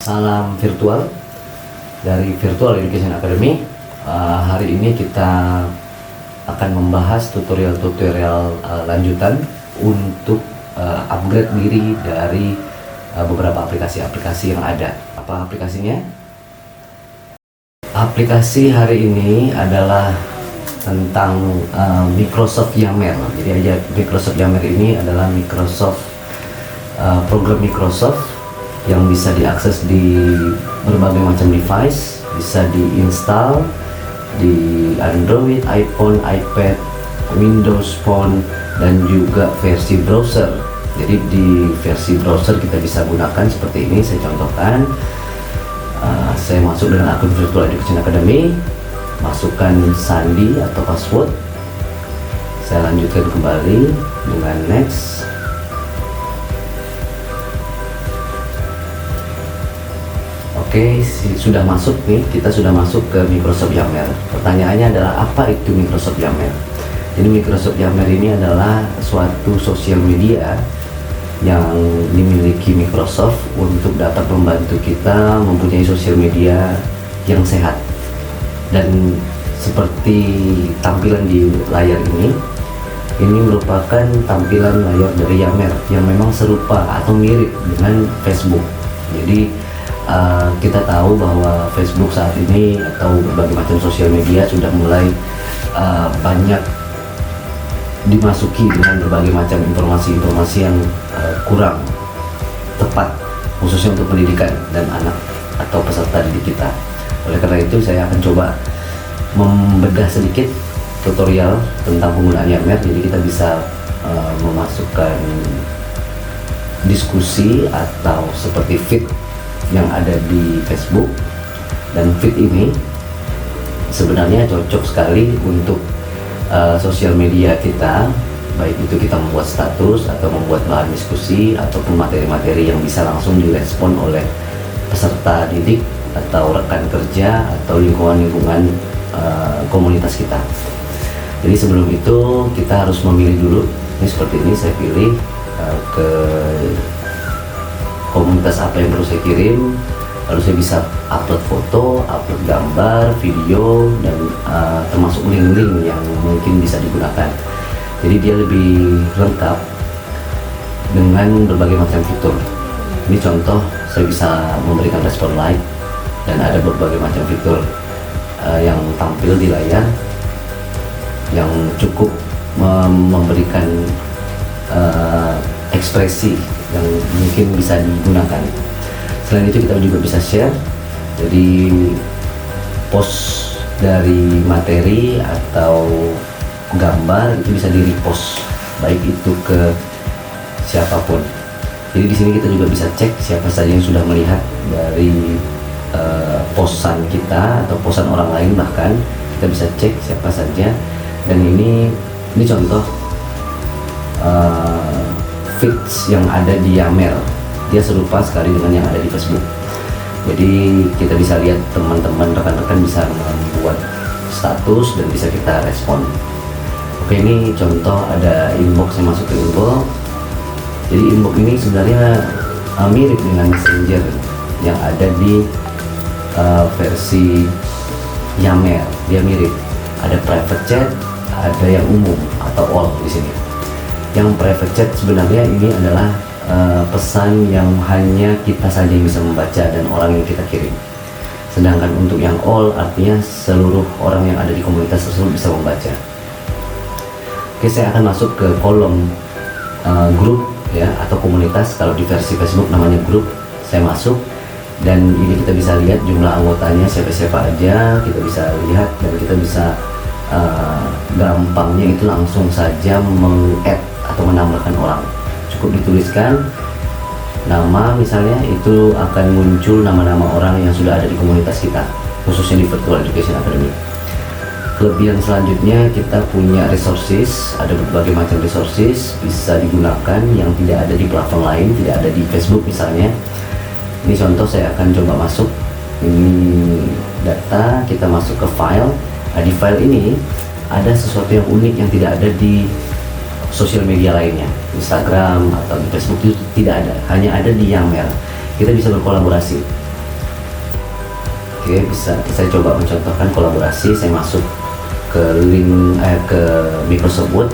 Salam virtual dari Virtual Education Academy. Hari ini kita akan membahas tutorial-tutorial lanjutan untuk upgrade diri dari beberapa aplikasi-aplikasi yang ada. Apa aplikasinya? Aplikasi hari ini adalah tentang Microsoft Yammer. Jadi aja Microsoft Yammer ini adalah program Microsoft yang bisa diakses di berbagai macam device, bisa diinstal di Android, iPhone, iPad, Windows Phone, dan juga versi browser. Jadi di versi browser kita bisa gunakan seperti ini. Saya contohkan, saya masuk dengan akun Virtual Education Academy, masukkan sandi atau password, saya lanjutkan kembali dengan next. Oke, sudah masuk nih, kita sudah masuk ke Microsoft Yammer. Pertanyaannya adalah apa itu Microsoft Yammer? Jadi Microsoft Yammer ini adalah suatu sosial media yang dimiliki Microsoft untuk dapat membantu kita mempunyai sosial media yang sehat. Dan seperti tampilan di layar ini merupakan tampilan layar dari Yammer yang memang serupa atau mirip dengan Facebook. Jadi kita tahu bahwa Facebook saat ini atau berbagai macam sosial media sudah mulai banyak dimasuki dengan berbagai macam informasi-informasi yang kurang tepat, khususnya untuk pendidikan dan anak atau peserta didik kita. Oleh karena itu saya akan coba membedah sedikit tutorial tentang penggunaan Yammer. Jadi kita bisa memasukkan diskusi atau seperti feed yang ada di Facebook, dan feed ini sebenarnya cocok sekali untuk sosial media kita, baik itu kita membuat status atau membuat bahan diskusi ataupun materi-materi yang bisa langsung direspon oleh peserta didik atau rekan kerja atau lingkungan-lingkungan komunitas kita. Jadi sebelum itu kita harus memilih dulu. Ini seperti ini, saya pilih ke komunitas apa yang perlu saya kirim, lalu saya bisa upload foto, upload gambar, video, dan termasuk link-link yang mungkin bisa digunakan. Jadi dia lebih lengkap dengan berbagai macam fitur. Ini contoh, saya bisa memberikan respon like, dan ada berbagai macam fitur yang tampil di layar yang cukup memberikan ekspresi yang mungkin bisa digunakan. Selain itu kita juga bisa share. Jadi post dari materi atau gambar itu bisa di repost, baik itu ke siapapun. Jadi di sini kita juga bisa cek siapa saja yang sudah melihat dari postan kita atau postan orang lain, bahkan kita bisa cek siapa saja. Dan ini contoh feeds yang ada di Yammer. Dia serupa sekali dengan yang ada di Facebook. Jadi kita bisa lihat teman-teman, rekan-rekan bisa membuat status dan bisa kita respon. Oke, ini contoh ada inbox, yang masuk ke inbox. Jadi inbox ini sebenarnya mirip dengan Messenger yang ada di versi Yammer. Dia mirip. Ada private chat, ada yang umum atau all di sini. Yang private chat sebenarnya ini adalah pesan yang hanya kita saja yang bisa membaca dan orang yang kita kirim. Sedangkan untuk yang all artinya seluruh orang yang ada di komunitas tersebut bisa membaca. Oke, saya akan masuk ke kolom grup ya, atau komunitas. Kalau di versi Facebook namanya grup. Saya masuk, dan ini kita bisa lihat jumlah anggotanya siapa-siapa aja. Kita bisa lihat, dan kita bisa gampangnya itu langsung saja meng-add atau menambahkan orang. Cukup dituliskan nama misalnya, itu akan muncul nama-nama orang yang sudah ada di komunitas kita, khususnya di Virtual Education Academy. Kelebihan selanjutnya, kita punya resources, ada berbagai macam resources bisa digunakan yang tidak ada di platform lain, tidak ada di Facebook misalnya. Ini contoh, saya akan coba masuk, ini data, kita masuk ke file. Nah, di file ini ada sesuatu yang unik yang tidak ada di sosial media lainnya, Instagram atau di Facebook itu tidak ada, hanya ada di Yammer. Kita bisa berkolaborasi. Oke, bisa saya coba mencontohkan kolaborasi. Saya masuk ke link ke Microsoft Word.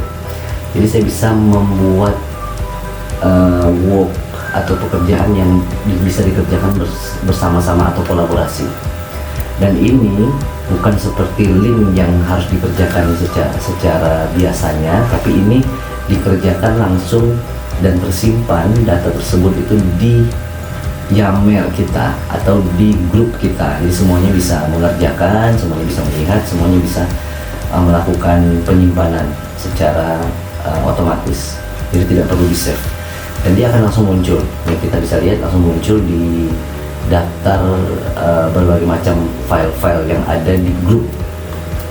Jadi saya bisa membuat work atau pekerjaan yang bisa dikerjakan bersama-sama atau kolaborasi. Dan ini bukan seperti link yang harus dikerjakan secara biasanya, tapi ini dikerjakan langsung dan tersimpan data tersebut itu di Yammer kita atau di grup kita. Jadi semuanya bisa mengerjakan, semuanya bisa melihat, semuanya bisa melakukan penyimpanan secara otomatis. Jadi tidak perlu di save. Dan dia akan langsung muncul. Yang kita bisa lihat langsung muncul di daftar berbagai macam file-file yang ada di grup,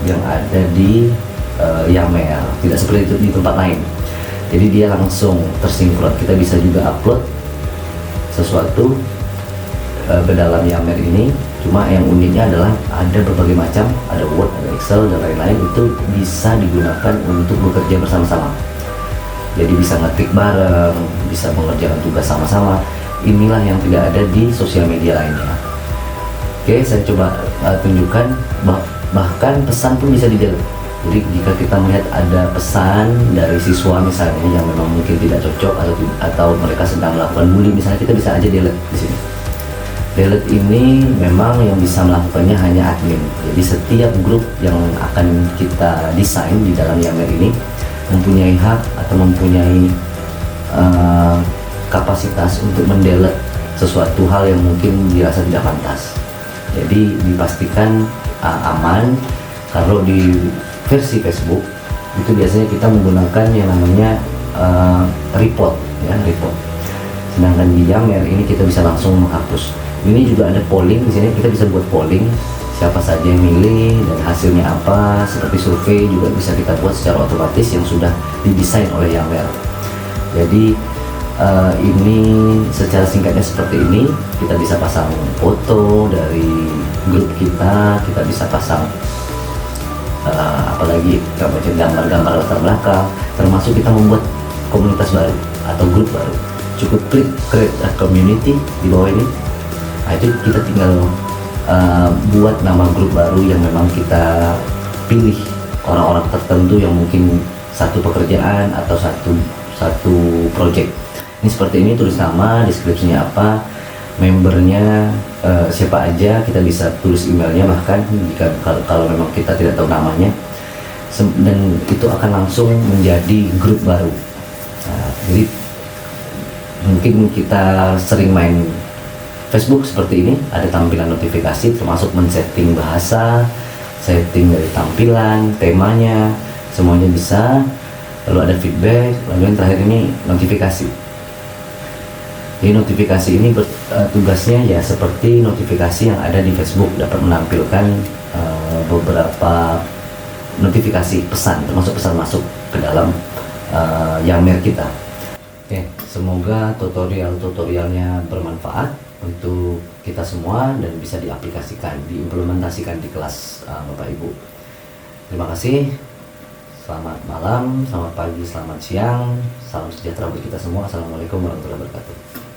yang ada di Yammer. Tidak seperti itu di tempat lain. Jadi dia langsung tersinkron. Kita bisa juga upload sesuatu ke dalam Yammer ini. Cuma yang uniknya adalah ada berbagai macam, ada Word, ada Excel, dan lain-lain. Itu bisa digunakan untuk bekerja bersama-sama. Jadi bisa ngetik bareng, bisa mengerjakan tugas sama-sama. Inilah yang tidak ada di sosial media lainnya. Oke, saya coba tunjukkan. Bahkan pesan pun bisa di-delete. Jadi jika kita melihat ada pesan dari siswa misalnya yang memang mungkin tidak cocok atau mereka sedang melakukan bully misalnya, kita bisa aja delete di sini. Delete ini memang yang bisa melakukannya hanya admin. Jadi setiap grup yang akan kita desain di dalam Yammer ini mempunyai hak atau mempunyai kapasitas untuk mendelete sesuatu hal yang mungkin dirasa tidak pantas. Jadi dipastikan aman. Kalau di versi Facebook itu biasanya kita menggunakan yang namanya report, ya, report. Sedangkan di Yammer ini kita bisa langsung menghapus. Ini juga ada polling di sini, kita bisa buat polling siapa saja yang milih dan hasilnya apa. Seperti survei juga bisa kita buat secara otomatis yang sudah didesain oleh Yammer. Jadi ini secara singkatnya seperti ini. Kita bisa pasang foto dari grup kita bisa pasang apalagi gambar-gambar latar belakang, termasuk kita membuat komunitas baru atau grup baru. Cukup klik create a community di bawah ini. Nah, itu kita tinggal buat nama grup baru yang memang kita pilih orang-orang tertentu yang mungkin satu pekerjaan atau satu project. Ini seperti ini, tulis nama, deskripsinya apa, membernya siapa aja, kita bisa tulis emailnya bahkan jika kalau memang kita tidak tahu namanya, dan itu akan langsung menjadi grup baru. Nah, jadi mungkin kita sering main Facebook seperti ini, ada tampilan notifikasi termasuk men-setting bahasa, setting dari tampilan, temanya, semuanya bisa. Lalu ada feedback, lalu yang terakhir ini notifikasi. Jadi notifikasi ini tugasnya ya seperti notifikasi yang ada di Facebook, dapat menampilkan beberapa notifikasi pesan, termasuk pesan masuk ke dalam Yammer kita. Oke, semoga tutorialnya bermanfaat untuk kita semua dan bisa diaplikasikan, diimplementasikan di kelas Bapak Ibu. Terima kasih. Selamat malam, selamat pagi, selamat siang. Salam sejahtera buat kita semua. Assalamualaikum warahmatullahi wabarakatuh.